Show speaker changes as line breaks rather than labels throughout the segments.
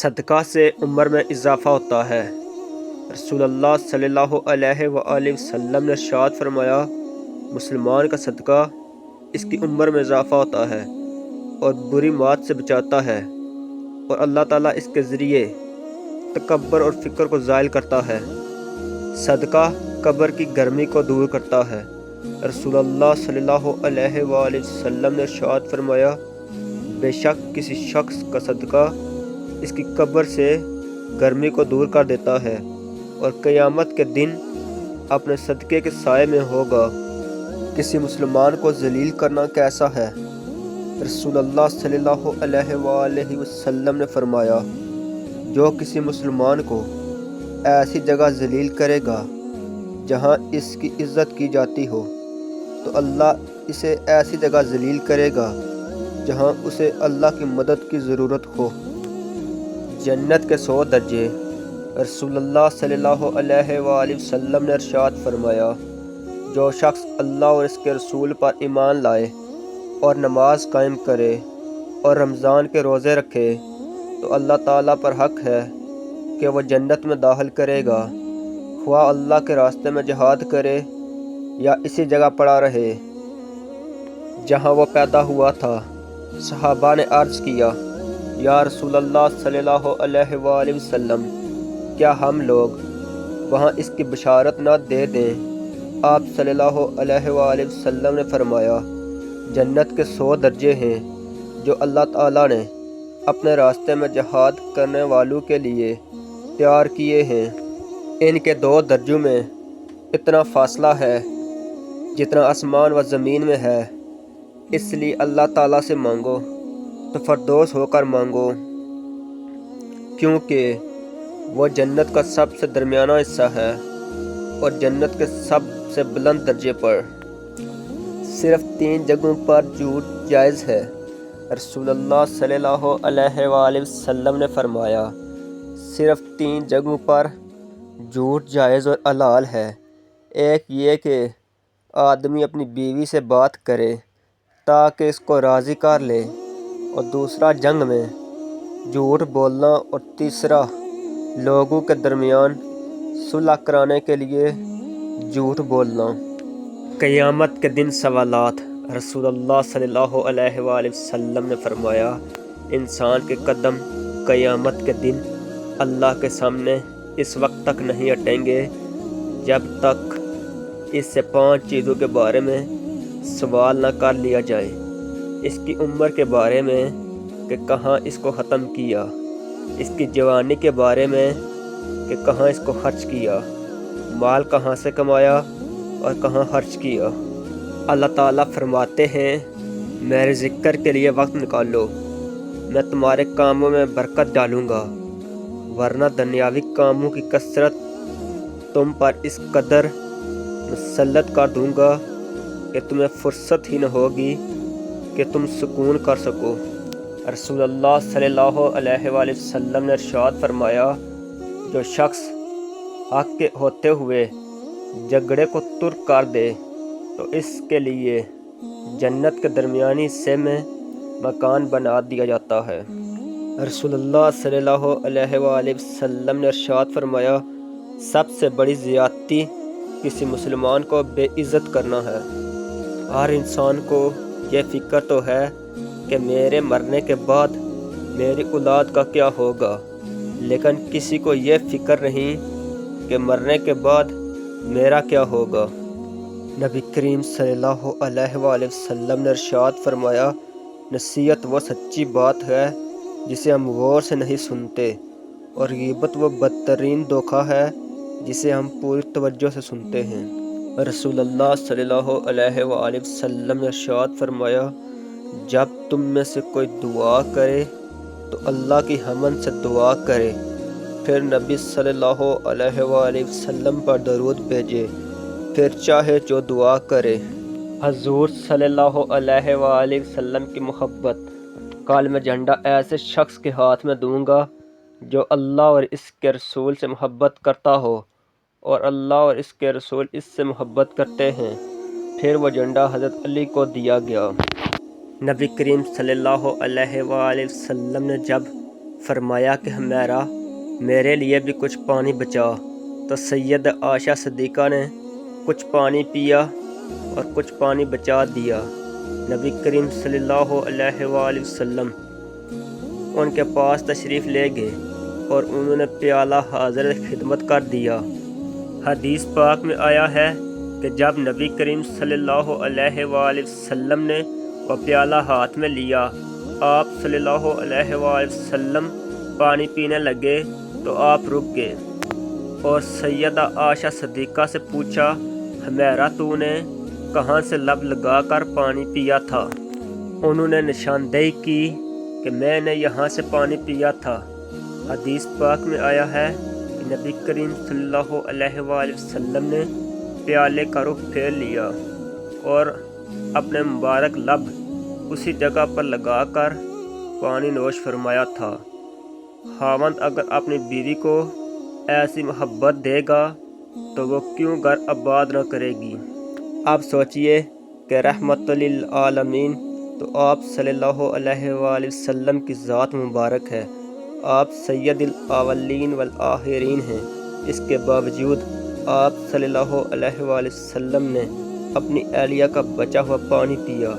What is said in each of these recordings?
صدقہ سے عمر میں اضافہ ہوتا ہے۔ رسول اللہ صلی اللہ علیہ وآلہ وسلم نے ارشاد فرمایا، مسلمان کا صدقہ اس کی عمر میں اضافہ ہوتا ہے اور بری موت سے بچاتا ہے، اور اللہ تعالیٰ اس کے ذریعے تکبر اور فکر کو زائل کرتا ہے۔ صدقہ قبر کی گرمی کو دور کرتا ہے۔ رسول اللہ صلی اللہ علیہ وآلہ وسلم نے ارشاد فرمایا، بے شک کسی شخص کا صدقہ اس کی قبر سے گرمی کو دور کر دیتا ہے اور قیامت کے دن اپنے صدقے کے سائے میں ہوگا۔ کسی مسلمان کو ذلیل کرنا کیسا ہے؟ رسول اللہ صلی اللہ علیہ وآلہ وسلم نے فرمایا، جو کسی مسلمان کو ایسی جگہ ذلیل کرے گا جہاں اس کی عزت کی جاتی ہو، تو اللہ اسے ایسی جگہ ذلیل کرے گا جہاں اسے اللہ کی مدد کی ضرورت ہو۔ جنت کے 100 درجے۔ رسول اللہ صلی اللہ علیہ وآلہ وسلم نے ارشاد فرمایا، جو شخص اللہ اور اس کے رسول پر ایمان لائے اور نماز قائم کرے اور رمضان کے روزے رکھے تو اللہ تعالیٰ پر حق ہے کہ وہ جنت میں داخل کرے گا، خواہ اللہ کے راستے میں جہاد کرے یا اسی جگہ پڑا رہے جہاں وہ پیدا ہوا تھا۔ صحابہ نے عرض کیا، یا رسول اللہ صلی اللہ علیہ وآلہ وسلم، کیا ہم لوگ وہاں اس کی بشارت نہ دے دیں؟ آپ صلی اللہ علیہ وآلہ وسلم نے فرمایا، جنت کے 100 درجے ہیں جو اللہ تعالیٰ نے اپنے راستے میں جہاد کرنے والوں کے لیے تیار کیے ہیں۔ ان کے 2 درجوں میں اتنا فاصلہ ہے جتنا آسمان و زمین میں ہے، اس لیے اللہ تعالیٰ سے مانگو تو فردوس ہو کر مانگو، کیونکہ وہ جنت کا سب سے درمیانہ حصہ ہے اور جنت کے سب سے بلند درجے پر۔ صرف 3 جگہوں پر جھوٹ جائز ہے۔ رسول اللہ صلی اللہ علیہ وآلہ وسلم نے فرمایا، صرف 3 جگہوں پر جھوٹ جائز اور حلال ہے۔ ایک یہ کہ آدمی اپنی بیوی سے بات کرے تاکہ اس کو راضی کر لے، اور دوسرا جنگ میں جھوٹ بولنا، اور تیسرا لوگوں کے درمیان صلح کرانے کے لیے جھوٹ بولنا۔ قیامت کے دن سوالات۔ رسول اللہ صلی اللہ علیہ وآلہ وسلم نے فرمایا، انسان کے قدم قیامت کے دن اللہ کے سامنے اس وقت تک نہیں ہٹیں گے جب تک اس سے 5 چیزوں کے بارے میں سوال نہ کر لیا جائے۔ اس کی عمر کے بارے میں کہ کہاں اس کو ختم کیا، اس کی جوانی کے بارے میں کہ کہاں اس کو خرچ کیا، مال کہاں سے کمایا اور کہاں خرچ کیا۔ اللہ تعالیٰ فرماتے ہیں، میرے ذکر کے لیے وقت نکالو، میں تمہارے کاموں میں برکت ڈالوں گا، ورنہ دنیاوی کاموں کی کثرت تم پر اس قدر مسلط کر دوں گا کہ تمہیں فرصت ہی نہ ہوگی کہ تم سکون کر سکو۔ رسول اللہ صلی اللہ علیہ وآلہ وسلم نے ارشاد فرمایا، جو شخص حق کے ہوتے ہوئے جھگڑے کو ترک کر دے تو اس کے لیے جنت کے درمیانی حصے میں مکان بنا دیا جاتا ہے۔ رسول اللہ صلی اللہ علیہ وآلہ وسلم نے ارشاد فرمایا، سب سے بڑی زیادتی کسی مسلمان کو بے عزت کرنا ہے۔ ہر انسان کو یہ فکر تو ہے کہ میرے مرنے کے بعد میری اولاد کا کیا ہوگا، لیکن کسی کو یہ فکر نہیں کہ مرنے کے بعد میرا کیا ہوگا۔ نبی کریم صلی اللہ علیہ وآلہ وسلم نے ارشاد فرمایا، نصیحت وہ سچی بات ہے جسے ہم غور سے نہیں سنتے، اور غیبت وہ بدترین دھوکہ ہے جسے ہم پوری توجہ سے سنتے ہیں۔ رسول اللہ صلی اللہ علیہ وآلہ وسلم نے ارشاد فرمایا، جب تم میں سے کوئی دعا کرے تو اللہ کی حمد سے دعا کرے، پھر نبی صلی اللہ علیہ وآلہ وسلم پر درود بھیجے، پھر چاہے جو دعا کرے۔ حضور صلی اللہ علیہ وآلہ وسلم کی محبت۔ کل میں جھنڈا ایسے شخص کے ہاتھ میں دوں گا جو اللہ اور اس کے رسول سے محبت کرتا ہو اور اللہ اور اس کے رسول اس سے محبت کرتے ہیں۔ پھر وہ جھنڈا حضرت علی کو دیا گیا۔ نبی کریم صلی اللہ علیہ وآلہ وسلم نے جب فرمایا کہ ہمیرا میرے لیے بھی کچھ پانی بچا، تو سید عائشہ صدیقہ نے کچھ پانی پیا اور کچھ پانی بچا دیا۔ نبی کریم صلی اللہ علیہ وآلہ وسلم ان کے پاس تشریف لے گئے اور انہوں نے پیالہ حاضر خدمت کر دیا۔ حدیث پاک میں آیا ہے کہ جب نبی کریم صلی اللہ علیہ وآلہ وسلم نے وہ پیالہ ہاتھ میں لیا، آپ صلی اللہ علیہ وآلہ وسلم پانی پینے لگے تو آپ رک گئے اور سیدہ عائشہ صدیقہ سے پوچھا، ہمیرا تو نے کہاں سے لب لگا کر پانی پیا تھا؟ انہوں نے نشاندہی کی کہ میں نے یہاں سے پانی پیا تھا۔ حدیث پاک میں آیا ہے کہ نبی کریم صلی اللہ علیہ وآلہ وسلم نے پیالے کا رخ پھیر لیا اور اپنے مبارک لب اسی جگہ پر لگا کر پانی نوش فرمایا تھا۔ خاوند اگر اپنی بیوی کو ایسی محبت دے گا تو وہ کیوں گھر آباد نہ کرے گی؟ اب سوچئے کہ رحمت للعالمین تو آپ صلی اللہ علیہ وآلہ وسلم کی ذات مبارک ہے، آپ سید الاولین والآخرین ہیں۔ اس کے باوجود آپ صلی اللہ علیہ وآلہ وسلم نے اپنی اہلیہ کا بچا ہوا پانی پیا۔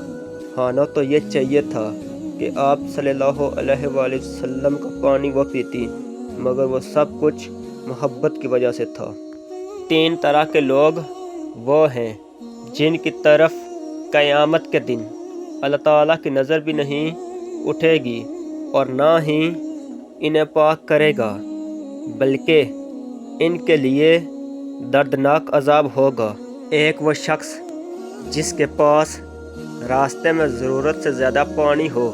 ہانا تو یہ چاہیے تھا کہ آپ صلی اللہ علیہ وآلہ وسلم کا پانی وہ پیتی، مگر وہ سب کچھ محبت کی وجہ سے تھا۔ 3 طرح کے لوگ وہ ہیں جن کی طرف قیامت کے دن اللہ تعالیٰ کی نظر بھی نہیں اٹھے گی اور نہ ہی انہیں پاک کرے گا، بلکہ ان کے لیے دردناک عذاب ہوگا۔ ایک وہ شخص جس کے پاس راستے میں ضرورت سے زیادہ پانی ہو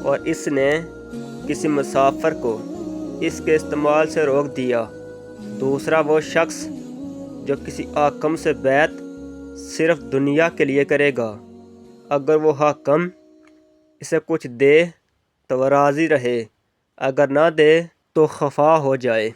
اور اس نے کسی مسافر کو اس کے استعمال سے روک دیا۔ دوسرا وہ شخص جو کسی حاکم سے بیعت صرف دنیا کے لیے کرے گا، اگر وہ حاکم اسے کچھ دے تو وہ راضی رہے، اگر نہ دے تو خفا ہو جائے۔